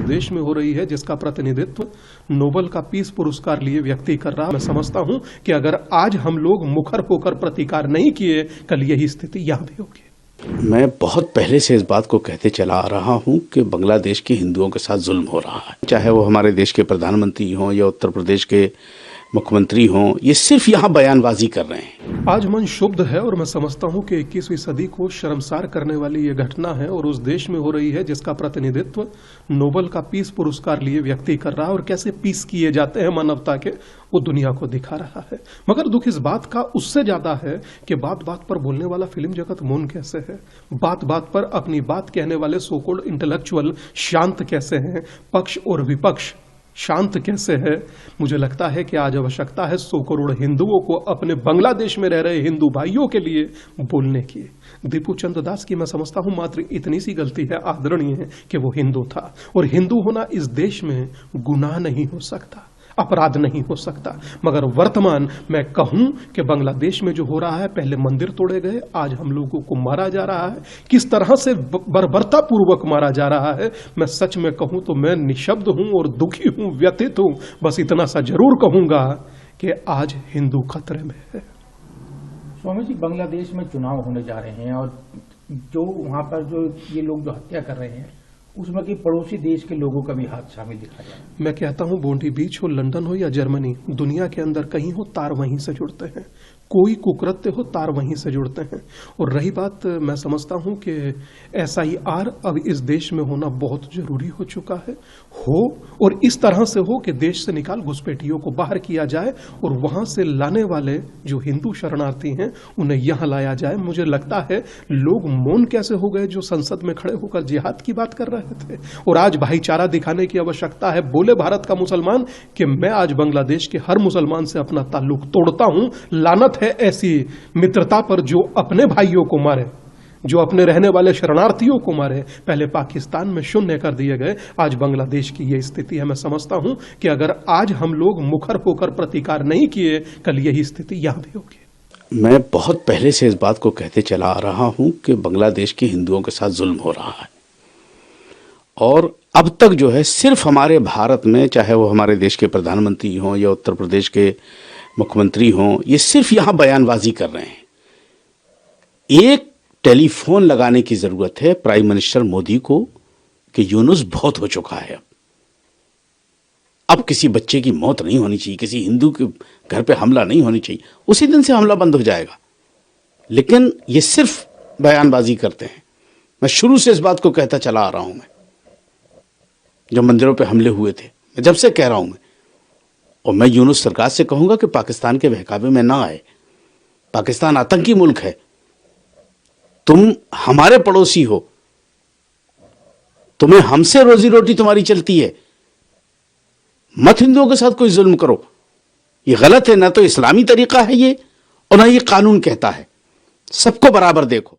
देश में हो रही है जिसका प्रतिनिधित्व नोबेल का पीस पुरस्कार लिए व्यक्ति कर रहा है। मैं समझता हूं कि अगर आज हम लोग मुखर होकर प्रतिकार नहीं किए, कल यही स्थिति यहां भी होगी। मैं बहुत पहले से इस बात को कहते चला आ रहा हूं कि बांग्लादेश के हिंदुओं के साथ जुल्म हो रहा है, चाहे वो हमारे देश के प्रधानमंत्री हों या उत्तर प्रदेश के मुख्यमंत्री हों, ये सिर्फ यहाँ बयानबाजी कर रहे हैं। आज मन शुभ है और मैं समझता हूं कि 21वीं सदी को शर्मसार करने वाली ये घटना है और उस देश में हो रही है जिसका प्रतिनिधित्व नोबेल का पीस पुरस्कार लिए व्यक्ति कर रहा है, और कैसे पीस किए जाते हैं मानवता के, वो दुनिया को दिखा रहा है। मगर दुख इस बात का उससे ज्यादा है कि बात बात पर बोलने वाला फिल्म जगत मौन कैसे है, बात बात पर अपनी बात कहने वाले सो कॉल्ड इंटेलेक्चुअल शांत कैसे हैं, पक्ष और विपक्ष शांत कैसे है। मुझे लगता है कि आज आवश्यकता है 100 करोड़ हिंदुओं को अपने बांग्लादेश में रह रहे हिंदू भाइयों के लिए बोलने की। दीपू चंद्र दास की मैं समझता हूं मात्र इतनी सी गलती है, आदरणीय है, कि वो हिंदू था, और हिंदू होना इस देश में गुनाह नहीं हो सकता, अपराध नहीं हो सकता। मगर वर्तमान मैं कहूं कि बांग्लादेश में जो हो रहा है, पहले मंदिर तोड़े गए, आज हम लोगों को मारा जा रहा है, किस तरह से बर्बरता पूर्वक मारा जा रहा है। मैं सच में कहूं तो मैं निशब्द हूं और दुखी हूं, व्यथित हूं। बस इतना सा जरूर कहूंगा कि आज हिंदू खतरे में है। स्वामी जी, बांग्लादेश में चुनाव होने जा रहे हैं और जो वहां पर जो ये लोग जो हत्या कर रहे हैं, उसमें कि पड़ोसी देश के लोगों का भी हाथ शामिल दिखा जाए। मैं कहता हूं बोंडी बीच हो, लंदन हो या जर्मनी, दुनिया के अंदर कहीं हो, तार वहीं से जुड़ते हैं। कोई कुकृत्य हो, तार वहीं से जुड़ते हैं। और रही बात, मैं समझता हूं कि SIR अब इस देश में होना बहुत जरूरी हो चुका है, और इस तरह से हो कि देश से निकाल घुसपैठियों को बाहर किया जाए और वहां से लाने वाले जो हिंदू शरणार्थी हैं उन्हें यहां लाया जाए। मुझे लगता है लोग मौन कैसे हो गए जो संसद में खड़े होकर जिहाद की बात कर रहे थे, और आज भाईचारा दिखाने की आवश्यकता है। बोले भारत का मुसलमान कि मैं आज बांग्लादेश के हर मुसलमान से अपना ताल्लुक तोड़ता हूं। लानत है ऐसी मित्रता पर जो अपने भाइयों को मारे, जो अपने रहने वाले शरणार्थियों को मारे। पहले पाकिस्तान में शून्य कर दिए गए, आज बांग्लादेश की यह स्थिति है। मैं समझता हूं कि अगर आज हम लोग मुखर होकर प्रतिकार नहीं किए, कल यही स्थिति यहां भी होगी। मैं बहुत पहले से इस बात को कहते चला आ रहा हूं कि बांग्लादेश के हिंदुओं के साथ जुल्म हो रहा है, और अब तक जो है सिर्फ हमारे भारत में, चाहे वो हमारे देश के प्रधानमंत्री हों या उत्तर प्रदेश के मुख्यमंत्री हों, ये सिर्फ यहां बयानबाजी कर रहे हैं। एक टेलीफोन लगाने की जरूरत है प्राइम मिनिस्टर मोदी को कि यूनुस बहुत हो चुका है, अब किसी बच्चे की मौत नहीं होनी चाहिए, किसी हिंदू के घर पे हमला नहीं होनी चाहिए। उसी दिन से हमला बंद हो जाएगा, लेकिन ये सिर्फ बयानबाजी करते हैं। मैं शुरू से इस बात को कहता चला आ रहा हूं, मैं जब मंदिरों पे हमले हुए थे, मैं जब से कह रहा हूं मैं, और मैं यूनुस सरकार से कहूंगा कि पाकिस्तान के बहकावे में ना आए। पाकिस्तान आतंकी मुल्क है, तुम हमारे पड़ोसी हो, तुम्हें हमसे रोजी रोटी तुम्हारी चलती है, मत हिंदुओं के साथ कोई जुल्म करो। ये गलत है, ना तो इस्लामी तरीका है ये, और ना ये कानून कहता है। सबको बराबर देखो।